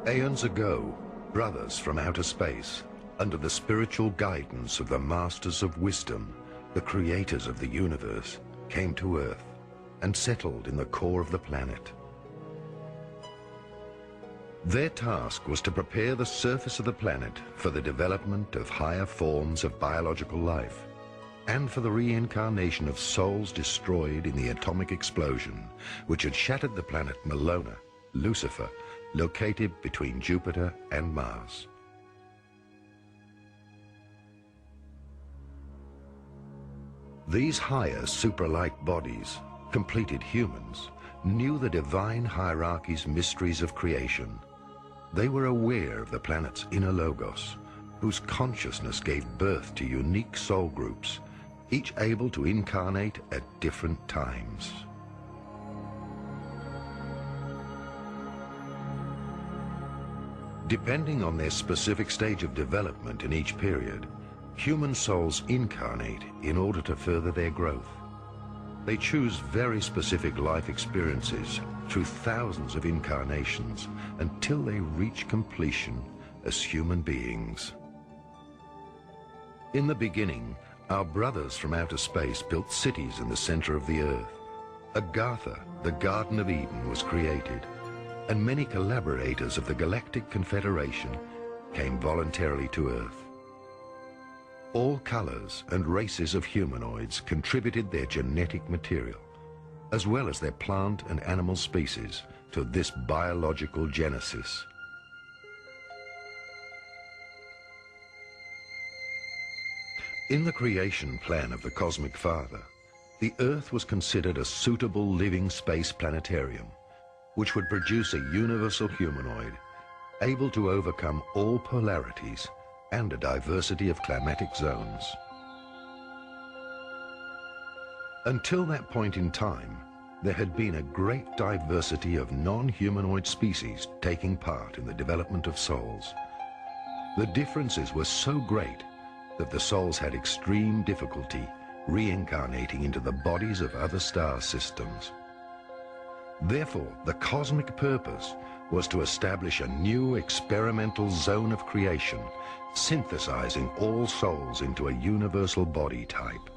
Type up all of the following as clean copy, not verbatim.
Aeons ago, brothers from outer space, under the spiritual guidance of the masters of wisdom, the creators of the universe, came to Earth and settled in the core of the planet. Their task was to prepare the surface of the planet for the development of higher forms of biological life and for the reincarnation of souls destroyed in the atomic explosion which had shattered the planet Melona, Lucifer, located between Jupiter and Mars. These higher supra-light bodies, completed humans, knew the divine hierarchy's mysteries of creation. They were aware of the planet's inner logos, whose consciousness gave birth to unique soul groups, each able to incarnate at different times. Depending on their specific stage of development in each period, human souls incarnate in order to further their growth. They choose very specific life experiences through thousands of incarnations until they reach completion as human beings. In the beginning, our brothers from outer space built cities in the center of the earth. Agartha, the Garden of Eden, was created, and many collaborators of the Galactic Confederation came voluntarily to Earth. All colors and races of humanoids contributed their genetic material, as well as their plant and animal species, to this biological genesis. In the creation plan of the Cosmic Father, the Earth was considered a suitable living space planetarium, which would produce a universal humanoid, able to overcome all polarities and a diversity of climatic zones. Until that point in time, there had been a great diversity of non-humanoid species taking part in the development of souls. The differences were so great that the souls had extreme difficulty reincarnating into the bodies of other star systems. Therefore, the cosmic purpose was to establish a new experimental zone of creation, synthesizing all souls into a universal body type.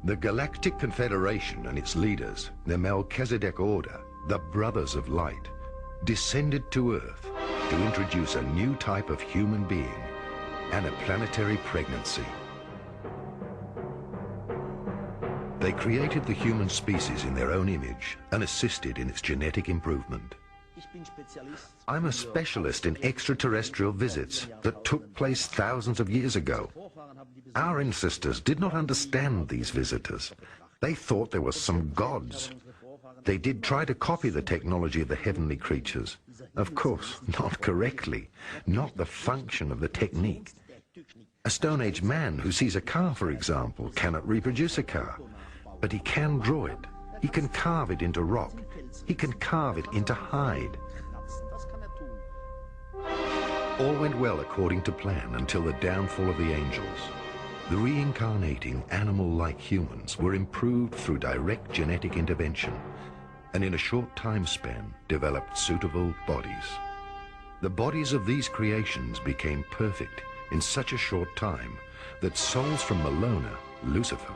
The Galactic Confederation and its leaders, the Melchizedek Order, the Brothers of Light, descended to Earth to introduce a new type of human being and a planetary pregnancy. They created the human species in their own image and assisted in its genetic improvement. I'm a specialist in extraterrestrial visits that took place thousands of years ago. Our ancestors did not understand these visitors. They thought there were some gods. They did try to copy the technology of the heavenly creatures. Of course, not correctly, not the function of the technique. A Stone Age man who sees a car, for example, cannot reproduce a car. But he can draw it. He can carve it into rock. He can carve it into hide. All went well according to plan until the downfall of the angels. The reincarnating animal-like humans were improved through direct genetic intervention and in a short time span developed suitable bodies. The bodies of these creations became perfect in such a short time that souls from Melona, Lucifer,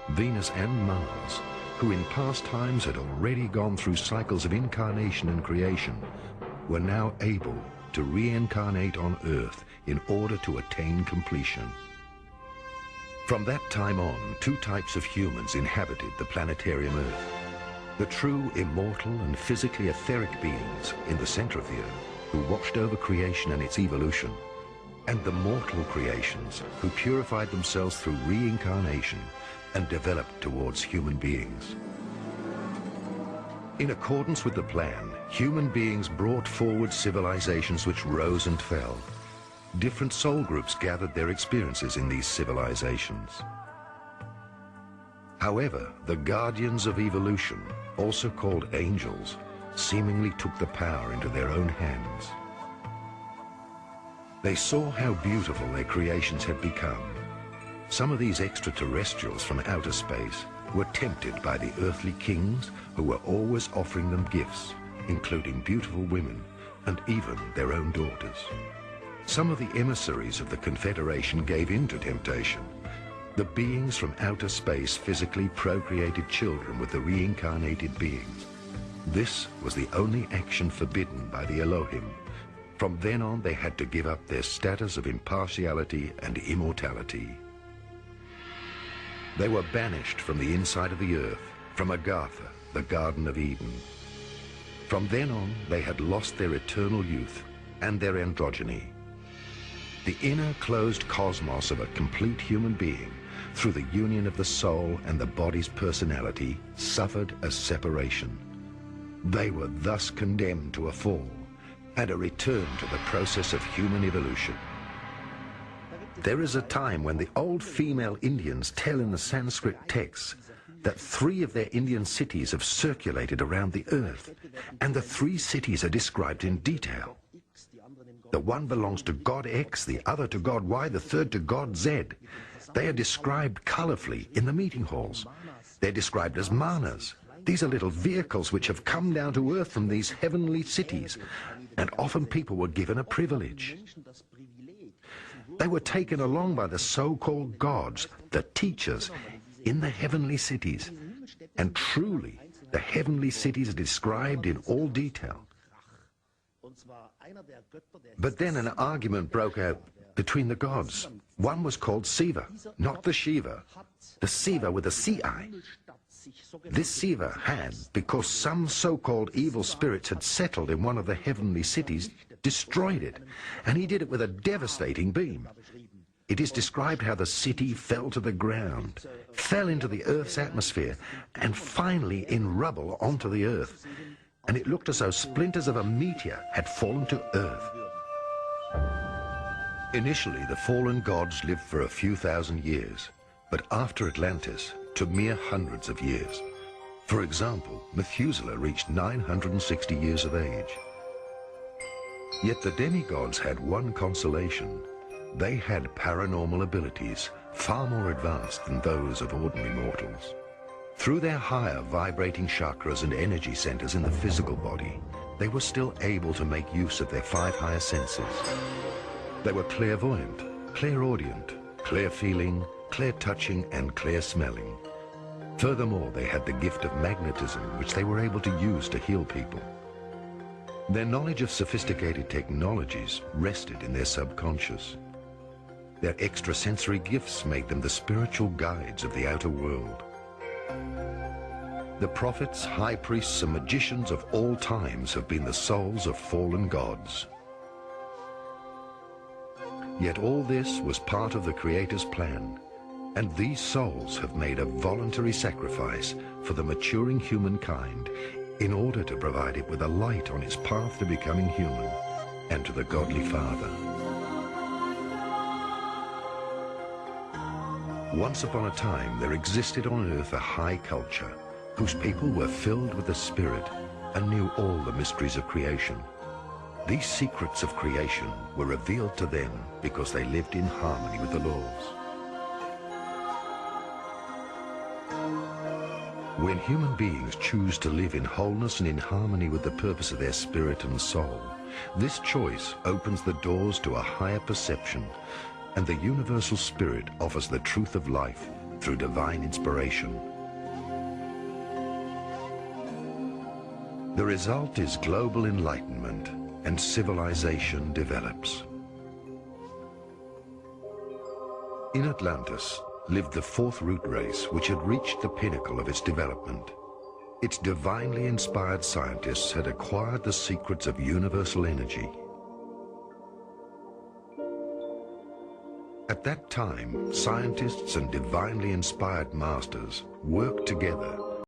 Venus and Mars, who in past times had already gone through cycles of incarnation and creation, were now able to reincarnate on Earth in order to attain completion. From that time on, two types of humans inhabited the planetarium Earth. The true immortal and physically etheric beings in the center of the Earth, who watched over creation and its evolution, and the mortal creations who purified themselves through reincarnation and developed towards human beings. In accordance with the plan, human beings brought forward civilizations which rose and fell. Different soul groups gathered their experiences in these civilizations. However, the guardians of evolution, also called angels, seemingly took the power into their own hands. They saw how beautiful their creations had become. Some of these extraterrestrials from outer space were tempted by the earthly kings who were always offering them gifts, including beautiful women and even their own daughters. Some of the emissaries of the Confederation gave in to temptation. The beings from outer space physically procreated children with the reincarnated beings. This was the only action forbidden by the Elohim. From then on, they had to give up their status of impartiality and immortality. They were banished from the inside of the earth, from Agartha, the Garden of Eden. From then on, they had lost their eternal youth and their androgyny. The inner closed cosmos of a complete human being, through the union of the soul and the body's personality, suffered a separation. They were thus condemned to a fall and a return to the process of human evolution. There is a time when the old female Indians tell in the Sanskrit texts that 3 of their Indian cities have circulated around the earth, and the 3 cities are described in detail. The one belongs to God X, the other to God Y, the third to God Z. They are described colorfully in the meeting halls. They're described as manas. These are little vehicles which have come down to earth from these heavenly cities, and often people were given a privilege. They were taken along by the so-called gods, the teachers, in the heavenly cities. And truly, the heavenly cities are described in all detail. But then an argument broke out between the gods. One was called Siva, not the Shiva. The Siva with a C-I. This Siva had, because some so-called evil spirits had settled in one of the heavenly cities, destroyed it, and he did it with a devastating beam. It is described how the city fell to the ground, fell into the Earth's atmosphere, and finally in rubble onto the Earth. And it looked as though splinters of a meteor had fallen to Earth. Initially, the fallen gods lived for a few thousand years, but after Atlantis, to mere hundreds of years. For example, Methuselah reached 960 years of age. Yet the demigods had one consolation. They had paranormal abilities far more advanced than those of ordinary mortals. Through their higher vibrating chakras and energy centers in the physical body, they were still able to make use of their 5 higher senses. They were clairvoyant, clairaudient, clear-feeling, clear-touching, and clear-smelling. Furthermore, they had the gift of magnetism, which they were able to use to heal people. Their knowledge of sophisticated technologies rested in their subconscious. Their extrasensory gifts made them the spiritual guides of the outer world. The prophets, high priests, and magicians of all times have been the souls of fallen gods. Yet all this was part of the Creator's plan, and these souls have made a voluntary sacrifice for the maturing humankind in order to provide it with a light on its path to becoming human and to the Godly Father. Once upon a time, there existed on earth a high culture whose people were filled with the Spirit and knew all the mysteries of creation. These secrets of creation were revealed to them because they lived in harmony with the laws. When human beings choose to live in wholeness and in harmony with the purpose of their spirit and soul, this choice opens the doors to a higher perception, and the universal spirit offers the truth of life through divine inspiration. The result is global enlightenment, and civilization develops. In Atlantis lived the 4th root race, which had reached the pinnacle of its development. Its divinely inspired scientists had acquired the secrets of universal energy. At that time, scientists and divinely inspired masters worked together